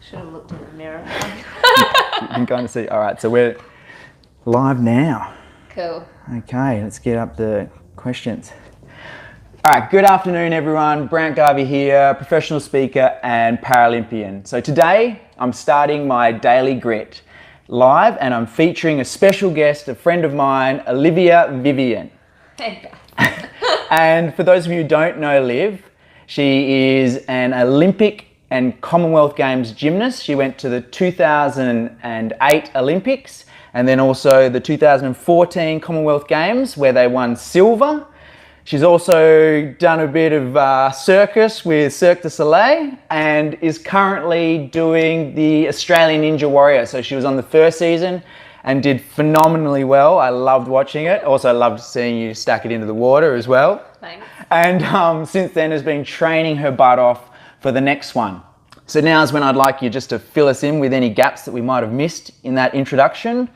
Should have looked in the mirror. You can kind of see. All right, so we're live now. Cool. Okay, let's get up the questions. All right, good afternoon, everyone. Brant, Garvey here, professional speaker and Paralympian. So today I'm starting my Daily Grit live, and I'm featuring a special guest, a friend of mine, Olivia Vivian. Hey. And for those of you who don't know Liv, she is an Olympic and Commonwealth Games gymnast. She went to the 2008 Olympics and then also the 2014 Commonwealth Games where they won silver. She's also done a bit of circus with Cirque du Soleil and is currently doing the Australian Ninja Warrior. So she was on the first season and did phenomenally well. I loved watching it. Also loved seeing you stack it into the water as well. Thanks. And since then has been training her butt off for the next one. So now is when I'd like you just to fill us in with any gaps that we might have missed in that introduction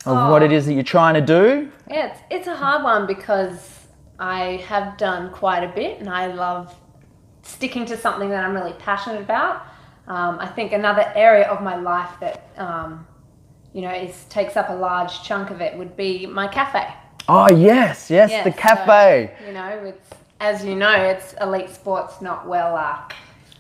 of what it is that you're trying to do. Yeah, it's a hard one because I have done quite a bit and I love sticking to something that I'm really passionate about. I think another area of my life that takes up a large chunk of it would be my cafe. Oh yes, the cafe. So, as you know, it's elite sports, not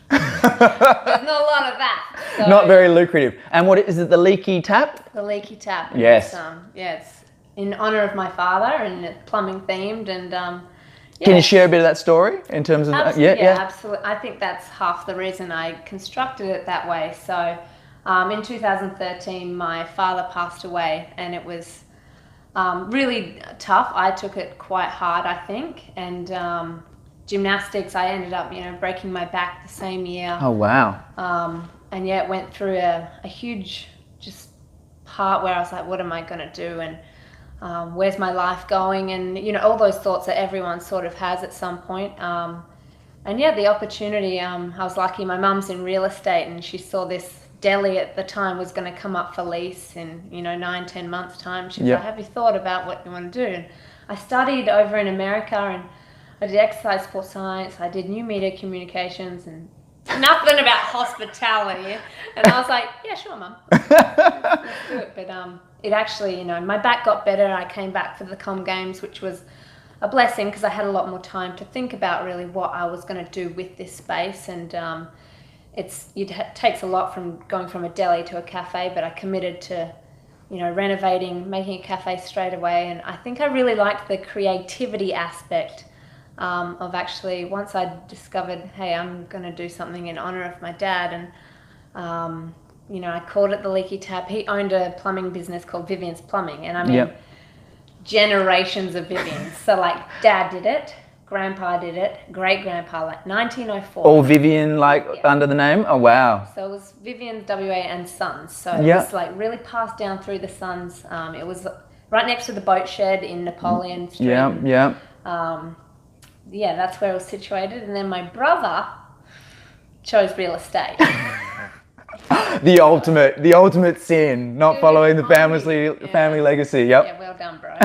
there's not a lot of that. So. Not very lucrative. And what is it, the Leaky Tap? The Leaky Tap. Yes. It's in honour of my father and it's plumbing themed and Can you share a bit of that story in terms of absolutely. I think that's half the reason I constructed it that way. So in 2013 my father passed away and it was really tough. I took it quite hard, I think, and gymnastics, I ended up, breaking my back the same year. Oh, wow. And it went through a huge just part where I was like, what am I going to do? And where's my life going? And, all those thoughts that everyone sort of has at some point. And the opportunity, I was lucky. My mum's in real estate and she saw this deli at the time was going to come up for lease in, 9-10 months time. She was like, have you thought about what you want to do? And I studied over in America and I did exercise sports science, I did new media communications and nothing about hospitality. And I was like, yeah, sure, Mum. Let's do it. But it actually, my back got better. I came back for the Com Games, which was a blessing because I had a lot more time to think about really what I was going to do with this space. And it takes a lot from going from a deli to a cafe, but I committed to renovating, making a cafe straight away. And I think I really liked the creativity aspect of actually, once I discovered, hey, I'm going to do something in honor of my dad. And, I called it the Leaky Tap. He owned a plumbing business called Vivian's Plumbing. And I mean, generations of Vivians. So like dad did it, grandpa did it, great-grandpa, like 1904. All Vivian, under the name? Oh, wow. So it was Vivian, WA, and Sons. So it was really passed down through the Sons. It was right next to the boat shed in Napoleon Street. That's where it was situated. And then my brother chose real estate. The ultimate sin, not following the family legacy. Yep. Yeah, well done, bro.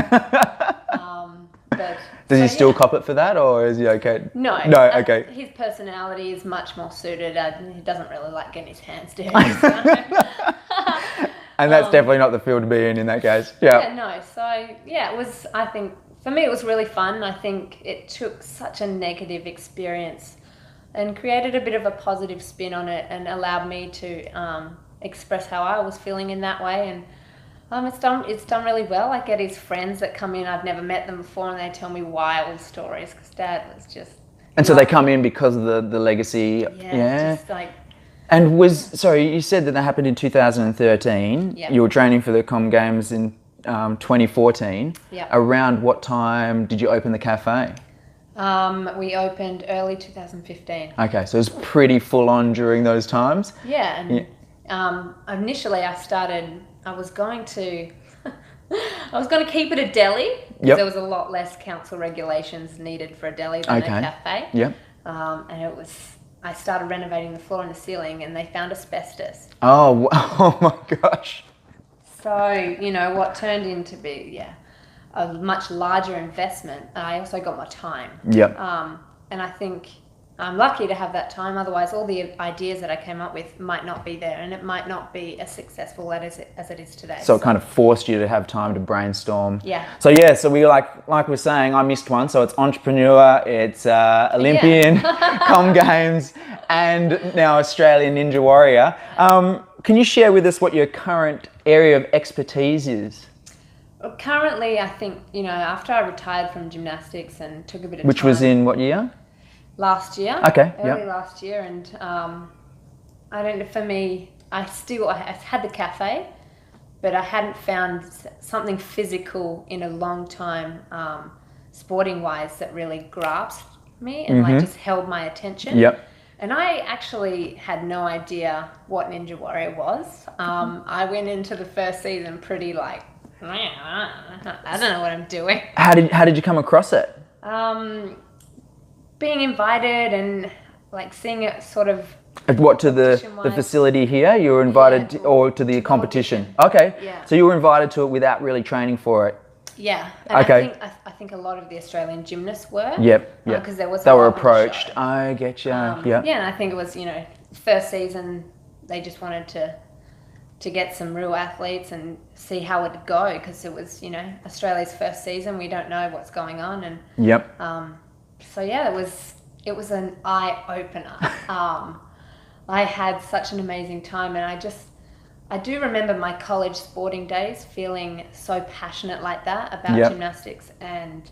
Does he still cop it for that, or is he okay? No, okay. His personality is much more suited. He doesn't really like getting his hands dirty. And that's definitely not the field to be in that case. It was. I think for me it was really fun. I think it took such a negative experience and created a bit of a positive spin on it, and allowed me to express how I was feeling in that way. And it's done really well. I get his friends that come in. I've never met them before, and they tell me wild stories because Dad was just. And so they come in because of the legacy. Yeah. Just like. And you said that happened in 2013. Yeah. You were training for the Com Games in 2014. Yeah. Around what time did you open the cafe? We opened early 2015. Okay, so it was pretty full on during those times. Yeah, and initially I was going to keep it a deli because there was a lot less council regulations needed for a deli than a cafe. Yep. And I started renovating the floor and the ceiling, and they found asbestos. Oh my gosh. So, what turned into be, a much larger investment. I also got more time. Yep. And I think I'm lucky to have that time. Otherwise, all the ideas that I came up with might not be there, and it might not be as successful as it is today. So it kind of forced you to have time to brainstorm. Yeah. So yeah, so we like we're saying, I missed one. So it's entrepreneur, it's Olympian, Com Games, and now Australian Ninja Warrior. Can you share with us what your current area of expertise is? Well, currently, I think, you know, after I retired from gymnastics and took a bit of Which time, was in what year? last year. Okay. Early last year, and I don't know. For me, I had the cafe, but I hadn't found something physical in a long time, sporting wise, that really grasped me and like just held my attention. Yep. And I actually had no idea what Ninja Warrior was. I went into the first season pretty like, I don't know what I'm doing. How did you come across it? Being invited and like seeing it sort of. What, to the facility here? You were invited, or to the competition? Okay. Yeah. So you were invited to it without really training for it. Yeah. And Okay. I think a lot of the Australian gymnasts were. Yep. Because they were approached. I get you. Yeah. Yeah, and I think it was, you know, first season they just wanted to get some real athletes and see how it'd go, because it was, you know, Australia's first season. We don't know what's going on, and Yep. so yeah, it was an eye opener. I had such an amazing time, and I do remember my college sporting days feeling so passionate like that about gymnastics, and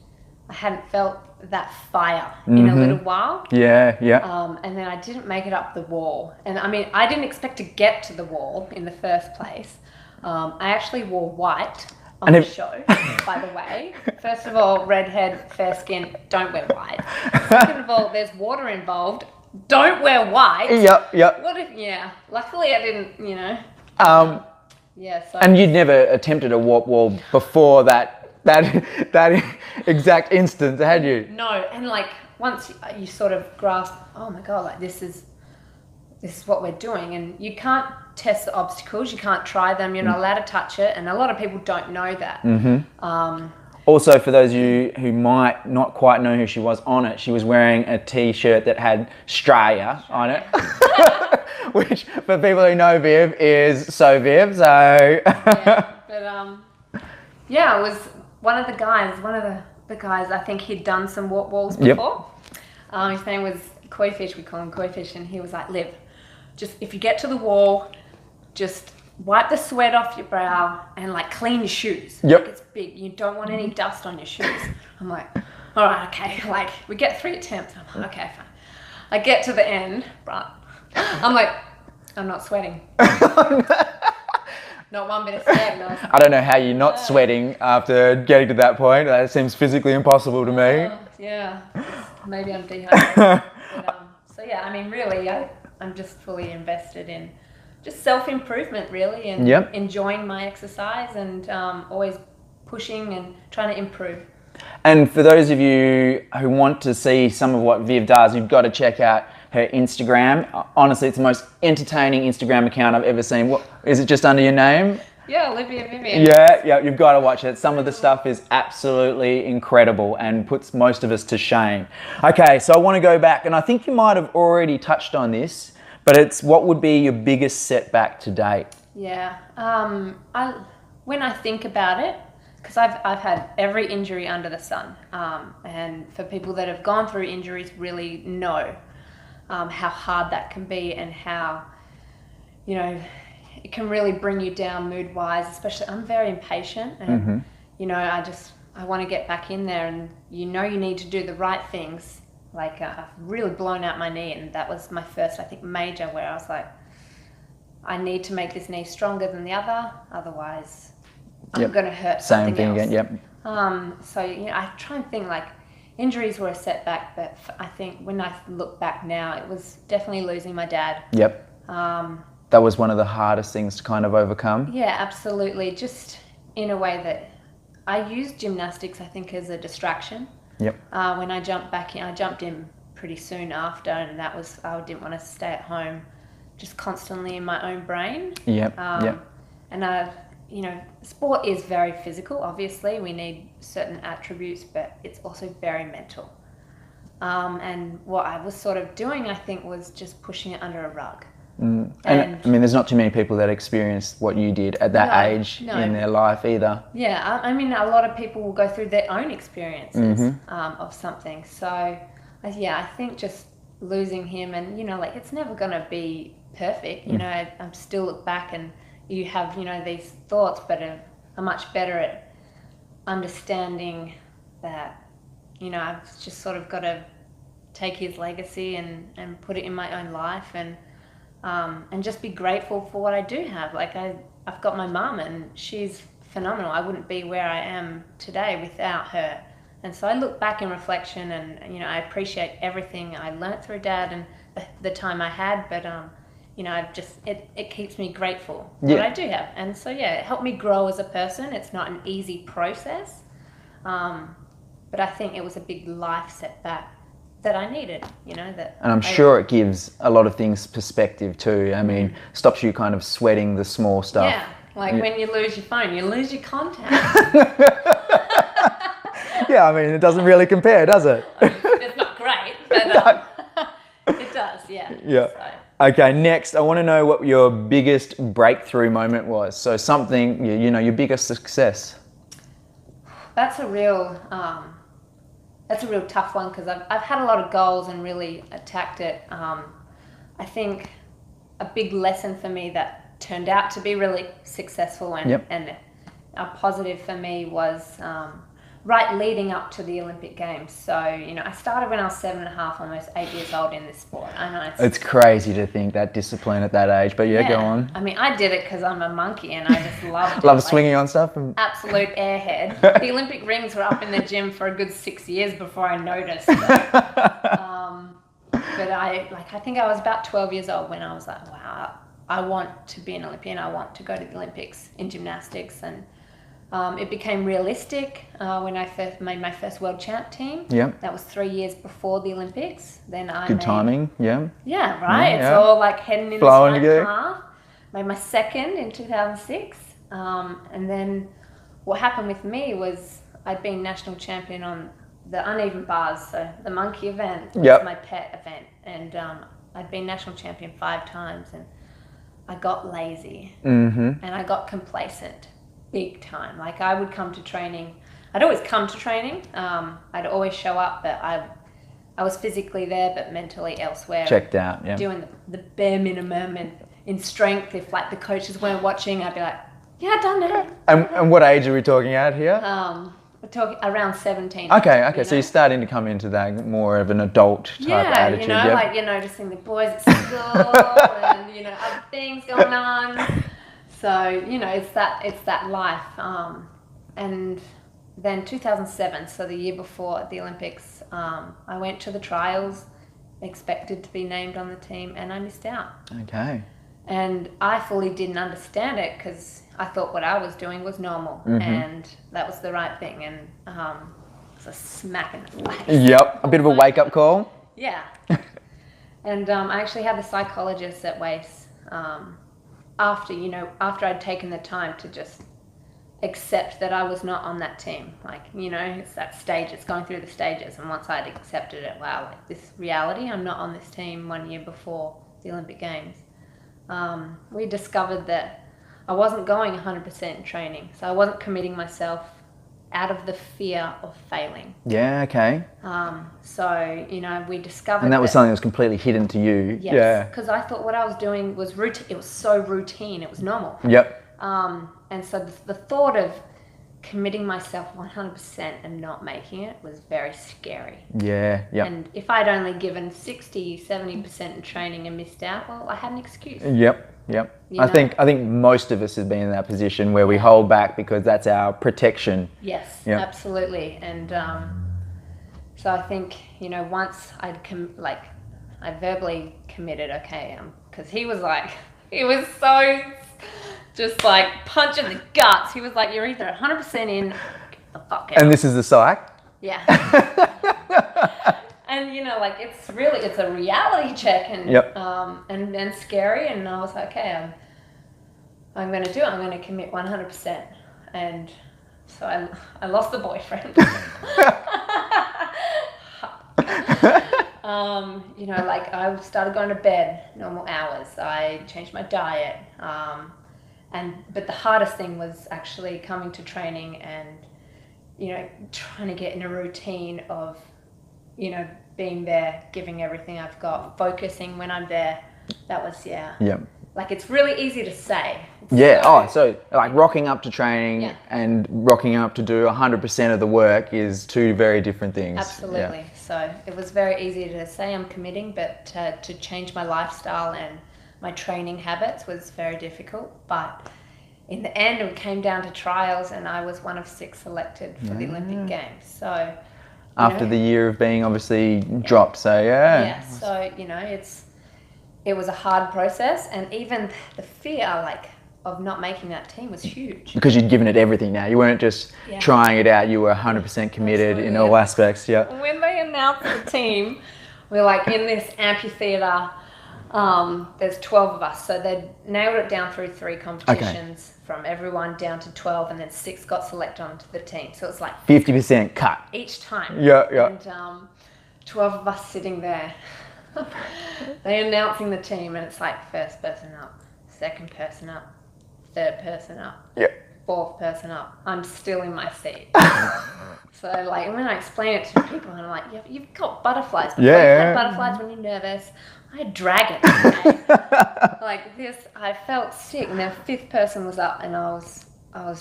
I hadn't felt that fire in a little while. Yeah. And then I didn't make it up the wall. And I mean, I didn't expect to get to the wall in the first place. I actually wore white on the show, by the way. First of all, redhead, fair skin, don't wear white. Second of all, there's water involved. Don't wear white. Yep. What if, luckily I didn't, you know. So. And you'd never attempted a warp wall before that exact instance, had you? No, and like once you sort of grasp, oh my God, like this is what we're doing, and you can't test the obstacles, you can't try them, you're not allowed to touch it, and a lot of people don't know that. Also, for those of you who might not quite know who she was on it, she was wearing a T-shirt that had Australia on it, which for people who know Viv is so Viv. So it was one of the guys. I think he'd done some warp walls before. His name was Koi Fish. We call him Koi Fish, and he was like, "Liv, just if you get to the wall, just wipe the sweat off your brow and like clean your shoes. Yep. Like, it's big. You don't want any dust on your shoes." I'm like, all right, okay. Like we get 3 attempts. I'm like, okay, fine. I get to the end, Brant. I'm like, I'm not sweating. Not one bit of sweat. No. I don't know how you're not sweating after getting to that point. That seems physically impossible to me. Yeah, maybe I'm dehydrated. So yeah, I mean, really, I'm just fully invested in just self-improvement, really, and enjoying my exercise, and always pushing and trying to improve. And for those of you who want to see some of what Viv does, you've got to check out her Instagram. Honestly, it's the most entertaining Instagram account I've ever seen. What, is it just under your name? Yeah, Olivia Vivian. Yeah, you've got to watch it. Some of the stuff is absolutely incredible and puts most of us to shame. Okay, so I want to go back, and I think you might have already touched on this, but it's what would be your biggest setback to date? Yeah, when I think about it, because I've had every injury under the sun, and for people that have gone through injuries really know how hard that can be, and how, you know, it can really bring you down mood-wise. Especially, I'm very impatient, and you know, I want to get back in there, and you know, you need to do the right things. Like I've really blown out my knee, and that was my first, I think, major, where I was like, I need to make this knee stronger than the other, otherwise I'm going to hurt something else. Same thing again. So, you know, I try and think like injuries were a setback, but I think when I look back now, it was definitely losing my dad. That was one of the hardest things to kind of overcome. Yeah, absolutely. Just in a way that I used gymnastics, I think, as a distraction. When I jumped back in, I jumped in pretty soon after, and that was, I didn't want to stay at home just constantly in my own brain. And you know, sport is very physical, obviously. We need certain attributes, but it's also very mental. And what I was sort of doing, I think, was just pushing it under a rug. And I mean, there's not too many people that experienced what you did at that age in their life either. Yeah, I mean, a lot of people will go through their own experiences of something. So, yeah, I think just losing him, and, you know, like, it's never going to be perfect. You know, I still look back and you have, you know, these thoughts, but I'm much better at understanding that, you know, I've just sort of got to take his legacy and put it in my own life, and just be grateful for what I do have. Like, I've got my mum, and she's phenomenal. I wouldn't be where I am today without her. And so I look back in reflection, and, you know, I appreciate everything I learnt through Dad and the time I had, but you know, it keeps me grateful for what I do have. And so, yeah, it helped me grow as a person. It's not an easy process, but I think it was a big life setback that I needed, you know. And I'm sure it gives a lot of things perspective too. I mean, stops you kind of sweating the small stuff. Yeah, like when you lose your phone, you lose your contact. Yeah, I mean, it doesn't really compare, does it? It's not great, but it does, yeah. Yeah. So. Okay, next, I want to know what your biggest breakthrough moment was. So something, you know, your biggest success. That's a real tough one, because I've had a lot of goals and really attacked it. I think a big lesson for me that turned out to be really successful and a positive for me was right leading up to the Olympic Games. So, you know, I started when I was 7.5, almost 8 years old in this sport. I know it's crazy to think that discipline at that age, but go on. I mean, I did it because I'm a monkey and I just loved it. Love swinging on stuff. Absolute airhead. The Olympic rings were up in the gym for a good 6 years before I noticed. But I think I was about 12 years old when I was like, wow, I want to be an Olympian. I want to go to the Olympics in gymnastics. And it became realistic when I first made my first world champ team. Yeah. That was 3 years before the Olympics. Then timing, yeah. Yeah, right. It's all like heading in the same path. Made my second in 2006. And then what happened with me was I'd been national champion on the uneven bars, so the monkey event was my pet event. And I'd been national champion 5 times, and I got lazy and I got complacent. Big time. Like, I would come to training. I'd always come to training. I'd always show up, but I was physically there, but mentally elsewhere. Checked out, yeah. Doing the bare minimum, and in strength, if like the coaches weren't watching, I'd be like, yeah, I've done it. And what age are we talking at here? We're talking around 17. Okay. So you're starting to come into that more of an adult type attitude. You know, like you're noticing the boys at school and, you know, other things going on. So, you know, it's that life. And then 2007, so the year before the Olympics, I went to the trials, expected to be named on the team, and I missed out. Okay. And I fully didn't understand it, because I thought what I was doing was normal, and that was the right thing. And it was a smack in the face. Yep, a bit of a wake-up call. Yeah. And I actually had the psychologist at WACE after I'd taken the time to just accept that I was not on that team. Like, you know, it's that stage, it's going through the stages. And once I'd accepted it, wow, like this reality, I'm not on this team 1 year before the Olympic Games. We discovered that I wasn't going 100% in training. So I wasn't committing myself out of the fear of failing. Yeah, okay. So, you know, we discovered and that was something that was completely hidden to you. Yes, yeah. Because I thought what I was doing was routine. It was so routine. It was normal. Yep. And so the thought of committing myself 100% and not making it was very scary. Yeah, yeah. And if I'd only given 60, 70% in training and missed out, well, I had an excuse. Yep. I think most of us have been in that position where we hold back because that's our protection. Yes, absolutely. And so I think, you know, once I verbally committed, okay, because he was so just like punch in the guts. He was like, you're either 100% in, get the fuck out. And this is the psych? Yeah. And, you know, like, it's a reality check, and and scary. And I was like, okay, I'm going to do it. I'm going to commit 100%. And so I lost the boyfriend. You know, like I started going to bed normal hours. I changed my diet. But the hardest thing was actually coming to training and, you know, trying to get in a routine of, you know, being there, giving everything I've got, focusing when I'm there. That was, yeah. Like, it's really easy to say. So like rocking up to training and rocking up to do 100% of the work is two very different things. Absolutely. So it was very easy to say I'm committing, but to change my lifestyle and my training habits was very difficult. But in the end, it came down to trials, and I was one of 6 selected for the Olympic Games. So after the year of being obviously dropped, so so you know, it was a hard process, and even the fear, like, of not making that team was huge. Because you'd given it everything now. You weren't just trying it out, you were 100% committed in all aspects. When they announced the team, we're like in this amphitheatre. There's 12 of us, so they nailed it down through 3 competitions from everyone down to 12, and then 6 got selected onto the team. So it's like 50% cut each time. And 12 of us sitting there. They announcing the team, and it's like first person up, second person up, third person up, fourth person up. I'm still in my seat. So like when I explain it to people, and I'm like, you've got butterflies. You've had butterflies when you're nervous. I had dragons. Like this, I felt sick, and the 5th person was up, and I was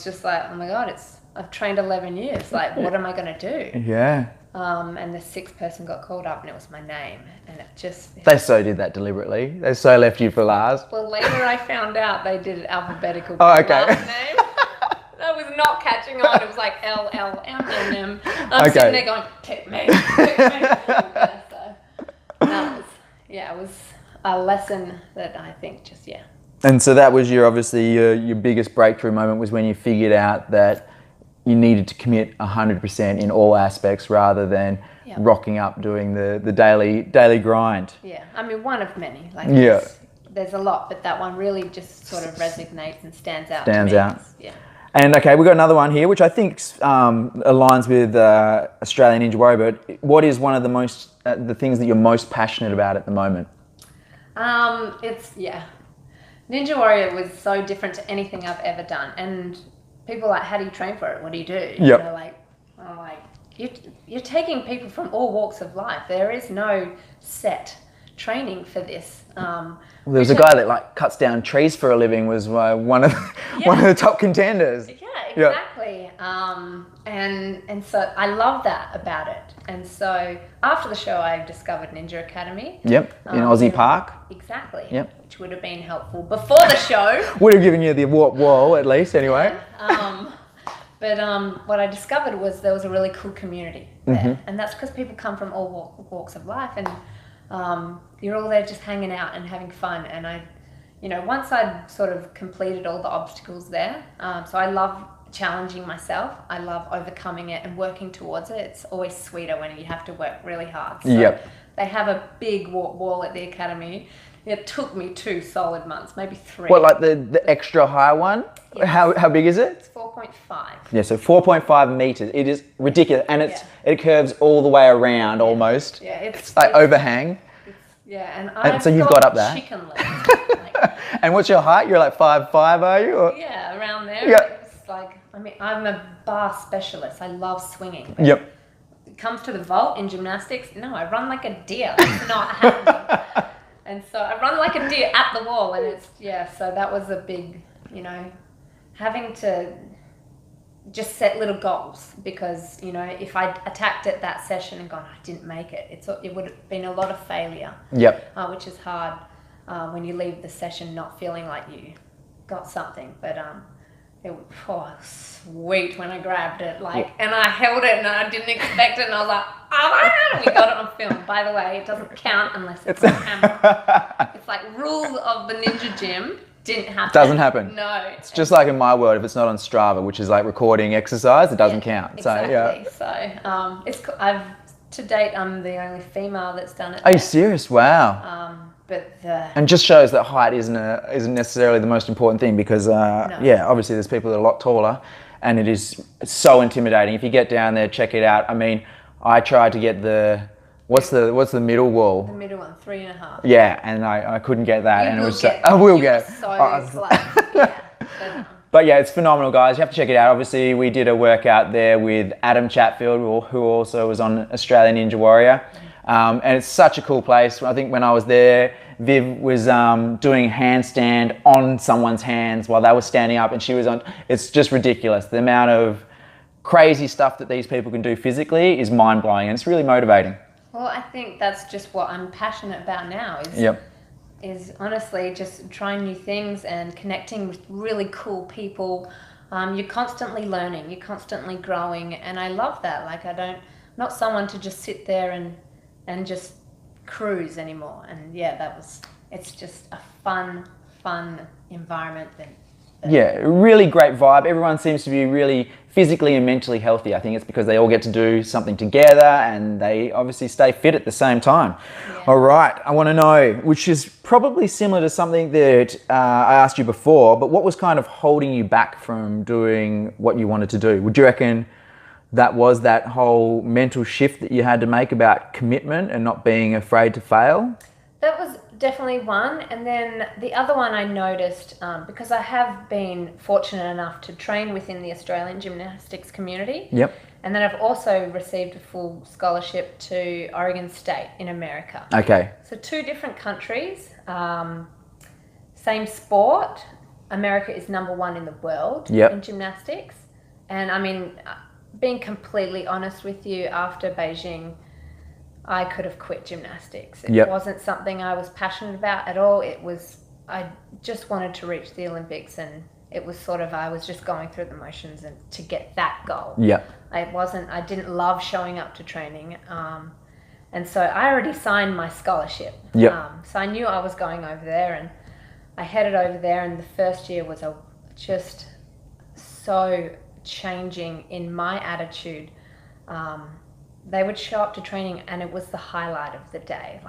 just like, oh my God, I've trained 11 years. Like, what am I going to do? And the 6th person got called up, and it was my name, and it just... They so did that deliberately. They so left you for last. Well, later I found out they did it alphabetical. Last name. That was not catching on. It was like L, L, M, N, M. I'm sitting there going, pick me. So that was, it was a lesson that I think just, And so that was your biggest breakthrough moment, was when you figured out that you needed to commit 100% in all aspects rather than rocking up doing the daily grind. I mean, one of many. Like there's a lot, but that one really just sort of resonates and stands out. And okay, we've got another one here, which I think aligns with Australian Ninja Warrior. But what is one of the things that you're most passionate about at the moment? Ninja Warrior was so different to anything I've ever done, and people are like, how do you train for it? What do you do? You know, you're taking people from all walks of life. There is no set training for this. There was a guy that like cuts down trees for a living, was one of the top contenders. Exactly. And so I love that about it. And so after the show, I discovered Ninja Academy. In Aussie Park. Exactly. Which would have been helpful before the show. Would have given you the warp wall at least, anyway. But what I discovered was there was a really cool community there, and that's because people come from all walks of life, and you're all there just hanging out and having fun. And I, you know, once I'd sort of completed all the obstacles there, so I love challenging myself. I love overcoming it and working towards it. It's always sweeter when you have to work really hard. So they have a big wall at the academy. It took me 2 solid months, maybe 3. What, like the extra high one? Yes. How big is it? It's 4.5. Yeah, so 4.5 meters. It is ridiculous, and it curves all the way around almost. It's like overhang. And so you've got up there. Chicken legs. And what's your height? You're like 5'5", are you? Or? Yeah, around there. It's like, I mean, I'm a bar specialist. I love swinging. It comes to the vault in gymnastics. No, I run like a deer. That's not happening. And so I run like a deer at the wall, and it's, so that was a big, you know, having to just set little goals, because, you know, if I attacked it that session and gone, I didn't make it, it would have been a lot of failure. Which is hard when you leave the session not feeling like you got something. But it was sweet when I grabbed it, and I held it, and I didn't expect it, and I was like, we got it on film. By the way, it doesn't count unless it's on camera. It's like rules of the ninja gym didn't happen. Doesn't happen. No. It's just like in my world, if it's not on Strava, which is like recording exercise, it doesn't count. Exactly. So I've to date, I'm the only female that's done it. Are you serious? Wow. And just shows that height isn't necessarily the most important thing, because obviously there's people that are a lot taller, and it's so intimidating. If you get down there, check it out. I mean, I tried to get the What's the middle wall? The middle one, 3.5. Yeah, and I couldn't get that, You and it will was get I that. will You get are it. so Oh, close. Yeah. But yeah, it's phenomenal, guys. You have to check it out. Obviously, we did a workout there with Adam Chatfield, who also was on Australian Ninja Warrior. And it's such a cool place. I think when I was there, Viv was doing handstand on someone's hands while they were standing up, and she was on. It's just ridiculous. The amount of crazy stuff that these people can do physically is mind-blowing, and it's really motivating. Well, I think that's just what I'm passionate about now. Is honestly just trying new things and connecting with really cool people. You're constantly learning, you're constantly growing, and I love that. Like not someone to just sit there and just cruise anymore. And yeah, it's just a fun environment. Yeah, really great vibe. Everyone seems to be really physically and mentally healthy. I think it's because they all get to do something together and they obviously stay fit at the same time. Yeah. All right, I want to know, which is probably similar to something that I asked you before, but what was kind of holding you back from doing what you wanted to do? Would you reckon that was that whole mental shift that you had to make about commitment and not being afraid to fail? That was definitely one. And then the other one I noticed, because I have been fortunate enough to train within the Australian gymnastics community. Yep. And then I've also received a full scholarship to Oregon State in America. Okay. So 2 different countries, same sport. America is #1 in the world in gymnastics. And I mean, being completely honest with you, after Beijing, I could have quit gymnastics. It wasn't something I was passionate about at all. I just wanted to reach the Olympics, and it was sort of, I was just going through the motions and to get that goal. I didn't love showing up to training. And so I already signed my scholarship. So I knew I was going over there, and I headed over there, and the first year was just so changing in my attitude. They would show up to training and it was the highlight of the day.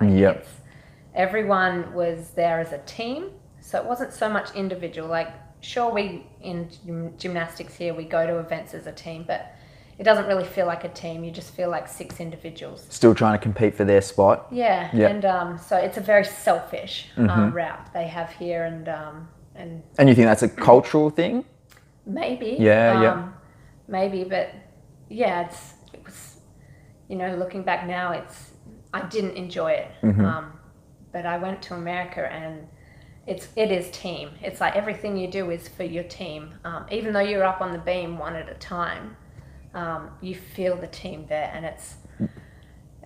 Everyone was there as a team, so it wasn't so much individual. Like, sure, we in gymnastics here, we go to events as a team, but it doesn't really feel like a team. You just feel like 6 individuals still trying to compete for their spot. And so it's a very selfish route they have here. And you think that's a cultural thing? Maybe. Maybe, but yeah, it was, looking back now, I didn't enjoy it. But I went to America, and it is team. It's like everything you do is for your team. Even though you're up on the beam one at a time, you feel the team there, and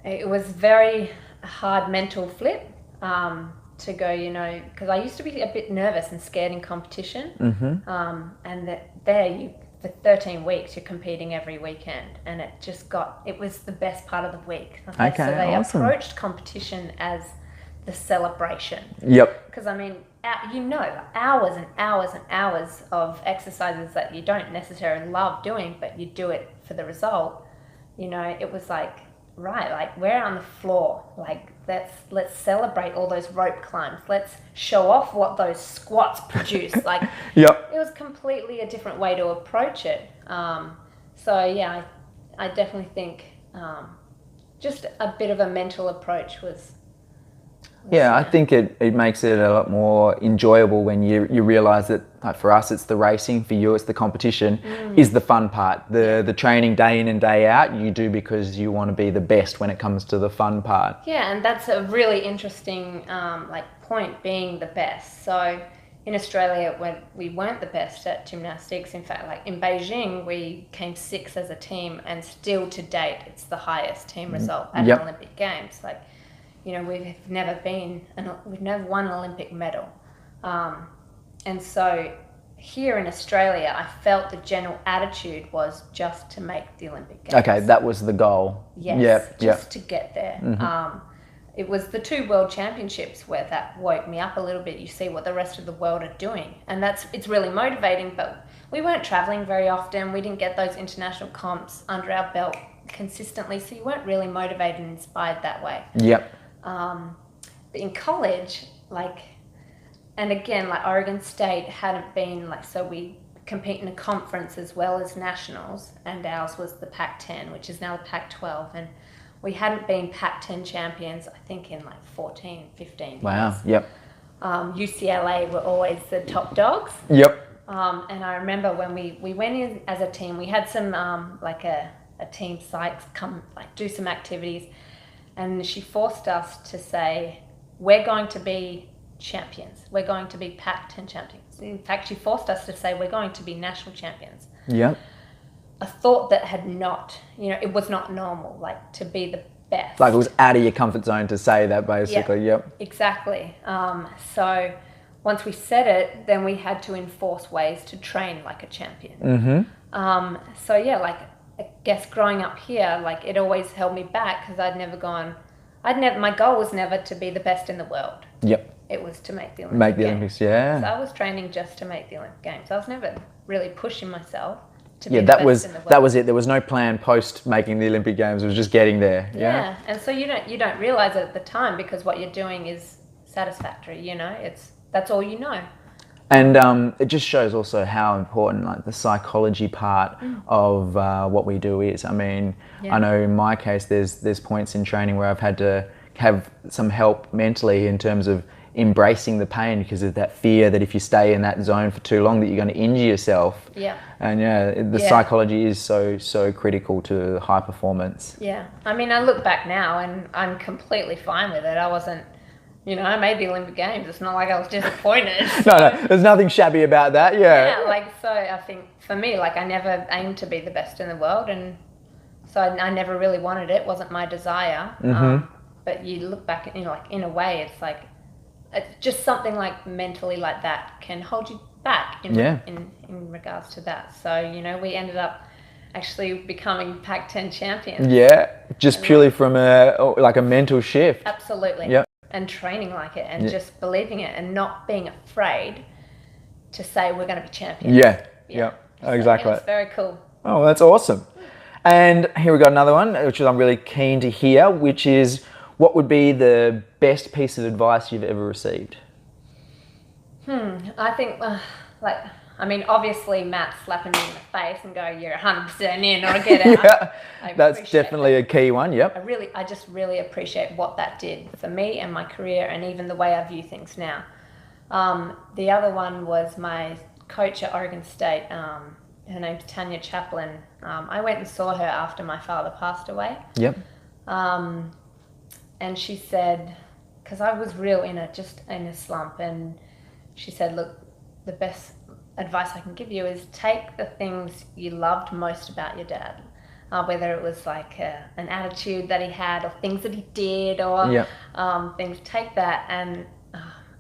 it was very hard mental flip to go, because I used to be a bit nervous and scared in competition. And for 13 weeks, you're competing every weekend, and it was the best part of the week. Okay, so they approached competition as the celebration. Because I mean, hours and hours and hours of exercises that you don't necessarily love doing, but you do it for the result. It was like, right, like, we're on the floor, like, let's celebrate all those rope climbs, let's show off what those squats produce. Like, it was completely a different way to approach it. So yeah, I definitely think just a bit of a mental approach was I think it makes it a lot more enjoyable when you realise that, like, for us it's the racing, for you it's the competition is the fun part. The training day in and day out you do because you want to be the best when it comes to the fun part. Yeah, and that's a really interesting point, being the best. So in Australia, when we weren't the best at gymnastics, in fact, like in Beijing, we came 6th as a team, and still to date it's the highest team result at an Olympic Games. Like, we've never won an Olympic medal. And so here in Australia, I felt the general attitude was just to make the Olympic Games. Okay, that was the goal. Yes, to get there. It was the 2 World Championships where that woke me up a little bit. You see what the rest of the world are doing, and it's really motivating, but we weren't traveling very often. We didn't get those international comps under our belt consistently, so you weren't really motivated and inspired that way. But in college, and again, Oregon State hadn't been so we compete in a conference as well as nationals, and ours was the Pac-10, which is now the Pac-12, and we hadn't been Pac-10 champions, I think, in like 14, 15 Wow. years. Yep. UCLA were always the top dogs. Yep. And I remember when we went in as a team, we had some like a team psych come like do some activities, and she forced us to say, we're going to be champions. We're going to be Pac-10 champions. In fact, she forced us to say we're going to be national champions. Yep. A thought that had not, it was not normal, like to be the best. Like it was out of your comfort zone to say that, basically. Yep. Exactly. So once we said it, then we had to enforce ways to train like a champion. Mm-hmm. So yeah, like I guess growing up here, like it always held me back because my goal was never to be the best in the world. Yep. It was to make the Olympic Games. Olympics, yeah. So I was training just to make the Olympic Games. I was never really pushing myself to be Yeah, the that best was in the world. that was it. There was no plan post making the Olympic Games. It was just getting there. Yeah, and so you don't realize it at the time because what you're doing is satisfactory. That's all you know. And it just shows also how important like the psychology part of what we do is. I mean, I know in my case, there's points in training where I've had to have some help mentally in terms of embracing the pain because of that fear that if you stay in that zone for too long that you're going to injure yourself. Yeah. And the psychology is so critical to high performance. Yeah. I mean, I look back now and I'm completely fine with it. I wasn't, I made the Olympic Games. It's not like I was disappointed. No, there's nothing shabby about that. Yeah. Yeah, so I think for me, I never aimed to be the best in the world, and so I never really wanted it. It wasn't my desire. Mm-hmm. But you look back, in a way, it's just something like mentally like that can hold you back in regards to that. So, we ended up actually becoming Pac-10 champions. Yeah, just purely from a mental shift. Absolutely. Yep. And training like it and just believing it and not being afraid to say we're going to be champions. Yeah. Exactly. It's very cool. Oh, that's awesome. And here we got another one, which I'm really keen to hear, which is what would be the best piece of advice you've ever received? I think, obviously Matt slapping me in the face and go, you're 100% in or get out. That's definitely a key one, yep. I just really appreciate what that did for me and my career and even the way I view things now. The other one was my coach at Oregon State. Her name's Tanya Chaplin. I went and saw her after my father passed away. Yep. And she said, because I was real in a slump, and she said, look, the best advice I can give you is take the things you loved most about your dad, whether it was like an attitude that he had or things that he did or things, take that and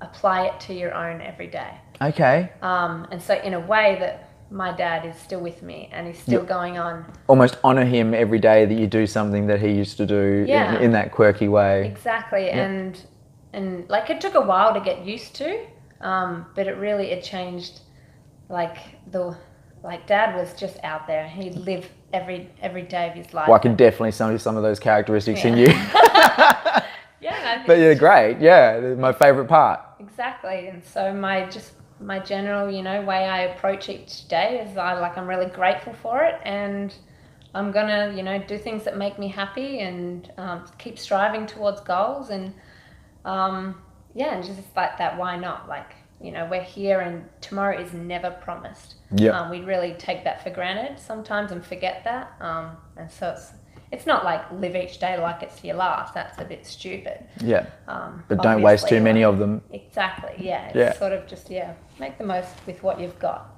apply it to your own every day. Okay. And so in a way that my dad is still with me and he's still going on. Almost honour him every day that you do something that he used to do in that quirky way. Exactly. And it took a while to get used to, but it changed. Dad was just out there. He'd live every day of his life. Well, I can definitely see some of those characteristics in you. Yeah. But you're great. Yeah, my favourite part. Exactly. And so my general, way I approach each day is I'm really grateful for it, and I'm gonna, do things that make me happy and keep striving towards goals and and just like that. Why not? We're here and tomorrow is never promised. Yeah. We really take that for granted sometimes and forget that. And so it's not like live each day like it's your last. That's a bit stupid. Yeah. But don't waste too many of them. Exactly. Yeah. It's sort of just, make the most with what you've got.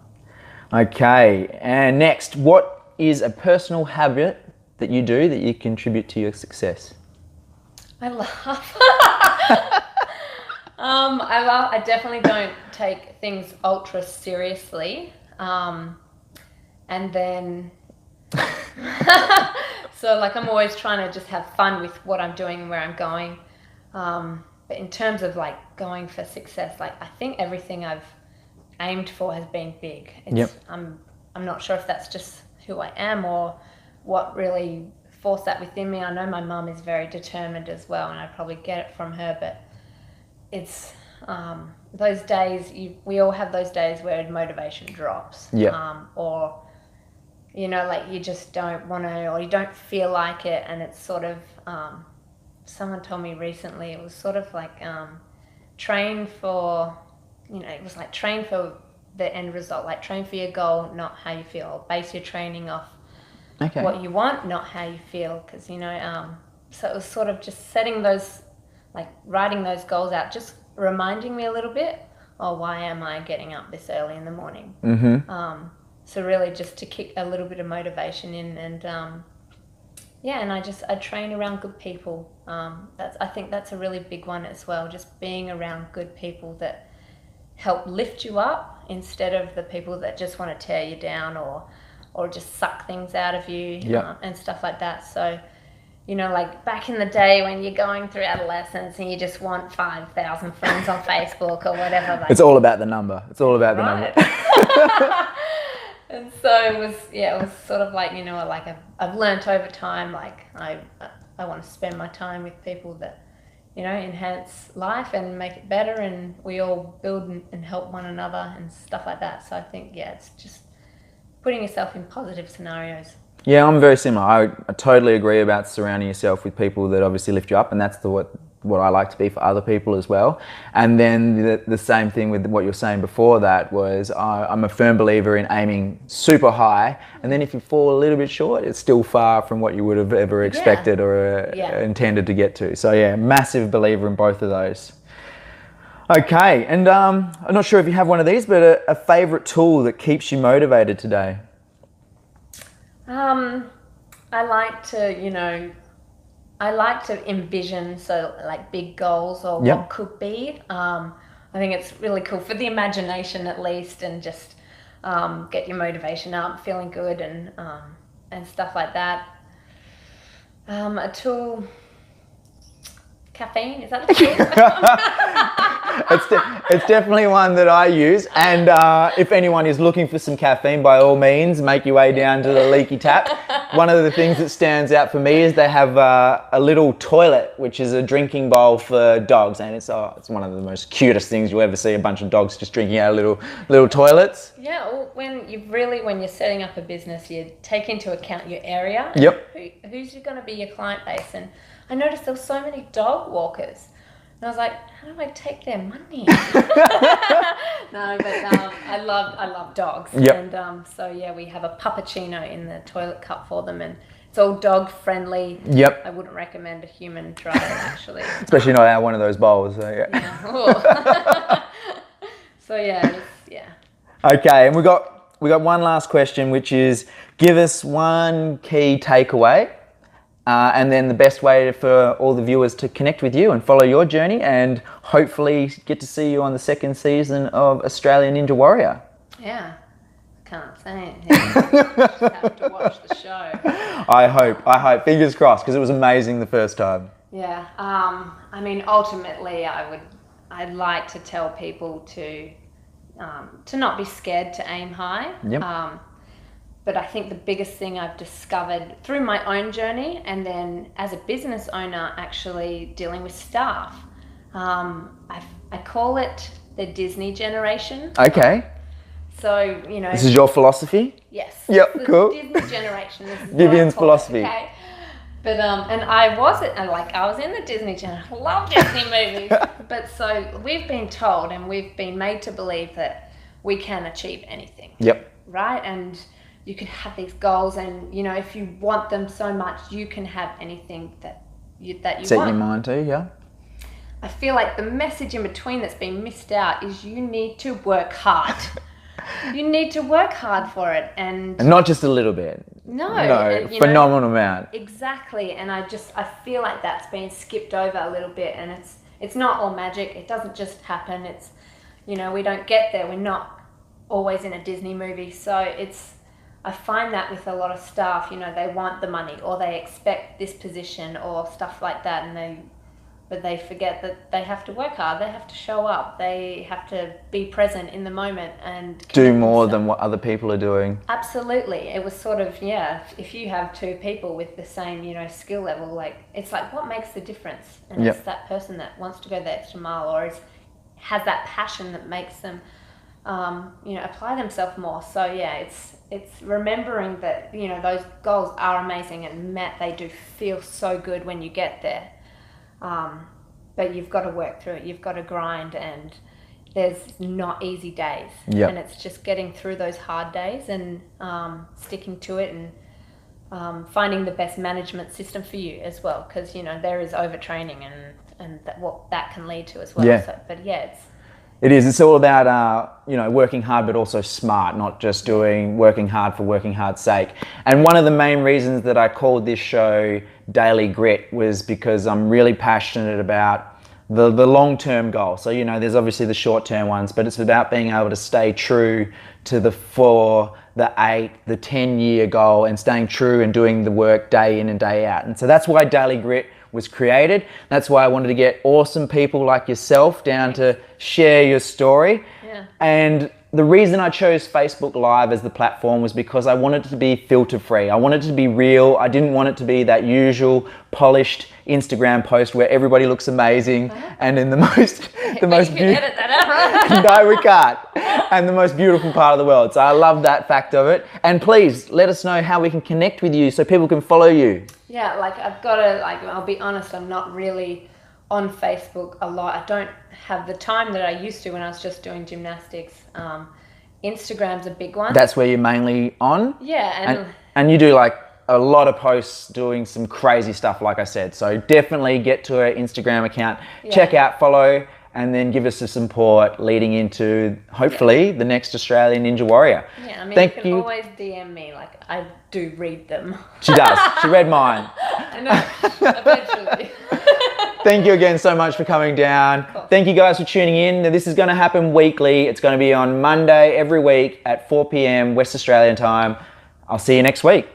Okay. And next, what is a personal habit that you do that you contribute to your success? I laugh. I definitely don't take things ultra seriously. And then, so I'm always trying to just have fun with what I'm doing and where I'm going. But in terms of going for success, I think everything I've aimed for has been big. I'm not sure if that's just who I am or what really forced that within me. I know my mum is very determined as well, and I probably get it from her, but it's those days, we all have those days where motivation drops. Yeah. Or you know, like you just don't want to, or you don't feel like it, and it's sort of, someone told me recently, it was sort of like train for, you know, it was like train for the end result, like train for your goal, not how you feel. Base your training off what you want, not how you feel, because, you know, so it was sort of just setting those, like writing those goals out, just reminding me a little bit, oh, why am I getting up this early in the morning? So really just to kick a little bit of motivation in, and yeah, and I train around good people. I think that's a really big one as well, just being around good people that help lift you up instead of the people that just want to tear you down or just suck things out of you, and stuff like that. So, you know, like back in the day when you're going through adolescence and you just want 5,000 friends on Facebook or whatever. Like, it's all about the number. It's all about the number. And so it was sort of like, you know, like I've learnt over time, like I want to spend my time with people that, you know, enhance life and make it better, and we all build and help one another and stuff like that. So I think, it's just putting yourself in positive scenarios. Yeah, I'm very similar. I totally agree about surrounding yourself with people that obviously lift you up, and that's what I like to be for other people as well. And then the same thing with what you were saying before that was I'm a firm believer in aiming super high, and then if you fall a little bit short, it's still far from what you would have ever expected or intended to get to. So yeah, massive believer in both of those. Okay, and I'm not sure if you have one of these, but a favourite tool that keeps you motivated today? I like to, you know, envision, so like big goals or what could be. I think it's really cool for the imagination at least, and just get your motivation up, feeling good, and stuff like that. A tool, caffeine, is that a tool? It's definitely one that I use, and if anyone is looking for some caffeine, by all means, make your way down to the Leaky Tap. One of the things that stands out for me is they have a little toilet, which is a drinking bowl for dogs, and it's one of the most cutest things you'll ever see, a bunch of dogs just drinking out of little toilets. Yeah, well, when you're setting up a business, you take into account your area. Yep. Who's going to be your client base? And I noticed there were so many dog walkers. And I was like, how do I take their money? No, but I love dogs. Yep. And so yeah, we have a puppuccino in the toilet cup for them, and it's all dog friendly. Yep. I wouldn't recommend a human try it actually. Especially not out one of those bowls. So yeah. So yeah. Okay, and we got one last question, which is give us one key takeaway. And then the best way for all the viewers to connect with you and follow your journey, and hopefully get to see you on the second season of Australian Ninja Warrior. Yeah, can't say it. Just have to watch the show. I hope. Fingers crossed, because it was amazing the first time. Yeah. I mean, ultimately, I'd like to tell people to not be scared to aim high. Yep. But I think the biggest thing I've discovered through my own journey, and then as a business owner actually dealing with staff, I call it the Disney generation. Okay. So, you know. This is your philosophy? Yes. Yep, cool. Disney generation. This is Vivian's philosophy. Okay. But, and I was in the Disney channel. I love Disney movies. But so we've been told, and we've been made to believe that we can achieve anything. Yep. Right? And you can have these goals, and, you know, if you want them so much, you can have anything that you set want. your mind to, yeah. I feel like the message in between that's been missed out is you need to work hard. You need to work hard for it, and not just a little bit. No, phenomenal amount. Exactly, and I feel like that's been skipped over a little bit, and it's not all magic. It doesn't just happen. It's, you know, we don't get there. We're not always in a Disney movie, so I find that with a lot of staff, you know, they want the money, or they expect this position or stuff like that, but they forget that they have to work hard, they have to show up, they have to be present in the moment and do more than what other people are doing. Absolutely. It was sort of, if you have two people with the same, you know, skill level, like, it's like, what makes the difference? And it's that person that wants to go the extra mile, or has that passion that makes them, you know, apply themselves more. So yeah, it's remembering that, you know, those goals are amazing, and they do feel so good when you get there. But you've got to work through it. You've got to grind, and there's not easy days. Yep. And it's just getting through those hard days and sticking to it, and finding the best management system for you as well, because, you know, there is overtraining and what that can lead to as well. Yeah. So, but yeah, it is. It's all about, you know, working hard, but also smart, not just working hard for working hard's sake. And one of the main reasons that I called this show Daily Grit was because I'm really passionate about the long-term goal. So, you know, there's obviously the short-term ones, but it's about being able to stay true to the 4, the 8, the 10-year goal, and staying true and doing the work day in and day out. And so that's why Daily Grit was created. That's why I wanted to get awesome people like yourself down to share your story. Yeah. And the reason I chose Facebook Live as the platform was because I wanted it to be filter free. I wanted it to be real. I didn't want it to be that usual polished Instagram post where everybody looks amazing and in the most edit that out. no, we can't. And the most beautiful part of the world. So I love that fact of it. And please let us know how we can connect with you so people can follow you. Yeah, like I've got to, like, I'll be honest, I'm not really on Facebook a lot. I don't have the time that I used to when I was just doing gymnastics. Instagram's a big one. That's where you're mainly on? Yeah. And you do like a lot of posts doing some crazy stuff, like I said. So definitely get to our Instagram account, check out, follow, and then give us some support leading into, hopefully, the next Australian Ninja Warrior. Yeah, I mean, you can always DM me. Like, I do read them. She does. She read mine. I know, eventually. Thank you again so much for coming down. Cool. Thank you guys for tuning in. Now, this is going to happen weekly. It's going to be on Monday every week at 4 p.m. West Australian time. I'll see you next week.